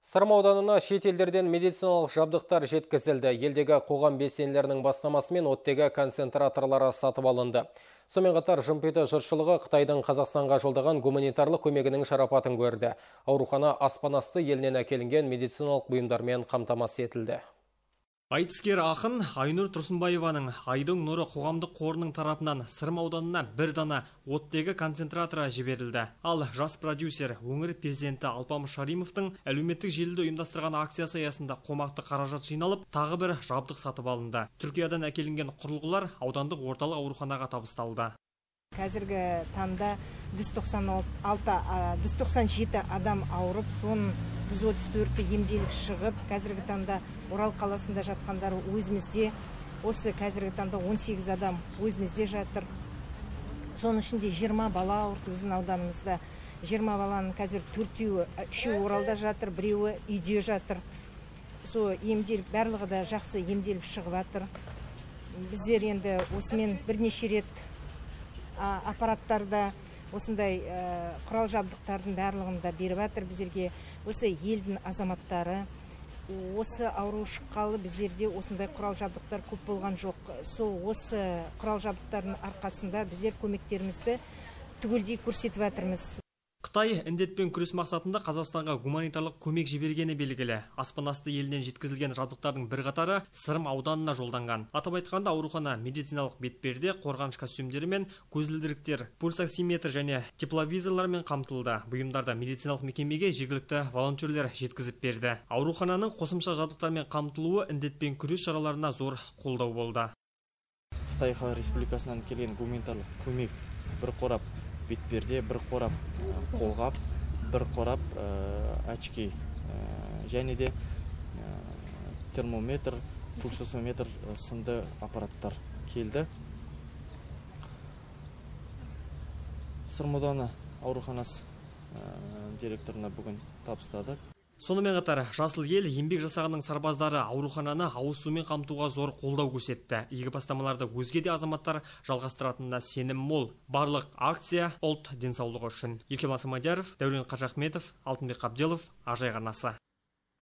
Сырым ауданына шет елдерден медициналық жабдықтар жеткізілді. Елдегі қоғам белсенділерінің бастамасымен оттегі концентраторлары сатып алынды. Сонымен қатар жымпиты жұртшылығы Қытайдың Қазақстанға жолдаған гуманитарлық көмегінің шарапатын көрді. Аурухана аспанасты елінен әкелінген медициналық бұйымдармен қамтамасыз етілді. Айтыскер ақын Айнұр Тұрсынбаеваның Айдың нұры қоғамдық қорының тарапынан Сырым ауданына бір дана оттегі концентраторы жіберілді. Ал жас продюсер өңір президенті Алпамыс Шаримовтың әлеуметтік желіде ұйымдастырған акциясы аясында қомақты қаражат жиналып, тағы бір жабдық сатып алынды. Түркиядан әкелінген құрылғылар аудандық орталық ауруханаға табысталды. Қазіргі таңда 197 адам ауырып, соның 134-ті емделіп шығып, қазіргі таңда Орал қаласында жатқандары өзімізде, осы қазіргі таңда 18 адам өзімізде жатыр. Соның ішінде 20 бала ауырды біздің ауданымызда. 20 баланың қазір 4-еуі, 3-еуі Оралда жатыр, 1-еуі үйде жатыр. Сол емделіп, барлығы да жақсы емделіп шығып жатыр. Біздер енді осымен бірнеше рет аппараттарда осындай құрал жабдықтардың барлығын да беріп жатыр біздерге. Осы елдің азаматтары осы ауру шыққалы біздерде осындай құрал жабдықтар көп болған жоқ. Сол осы құрал жабдықтардың арқасында біздер көмектерімізді түгелдей көрсетіп жатырмыз. Қытай індетпен күрес мақсатында Қазақстанға гуманитарлық көмек жібергені белгілі. Аспанасты елінен жеткізілген жабдықтардың бір қатары Сырым ауданына жолданған. Атап айтқанда аурухана медициналық бетперде, қорғаныш костюмдері мен көзілдіріктер, пульсоксиметр және тепловизорлармен қамтылды. Бұйымдарды медициналық мекемеге жергілікті волонтерлер жеткізіп берді. Аурухананың қосымша жабдықтармен қамтылуы індетпен күрес шараларына зор қолдау болды. Қытай Халық Республикасынан келген гуманитарлық көмек бір қорап бетперде, бір қорап қолғап, бір қорап очки және де термометр, пульсосометр сынды аппараттар келді. Сырым ауданы ауруханасы директорына бүгін табыстадық. Сонымен қатар Жасыл ел еңбек жасағының сарбаздары аурухананы ауыз сумен қамтуға зор қолдау көрсетті. Игі бастамаларды өзге де азаматтар жалғастыратынына сенім мол. Барлық акция ұлт денсаулығы үшін. Еркебұлан Самадияров, Дәурен Қажахметов, Алтынбек Қабделов, Ажай арнасы.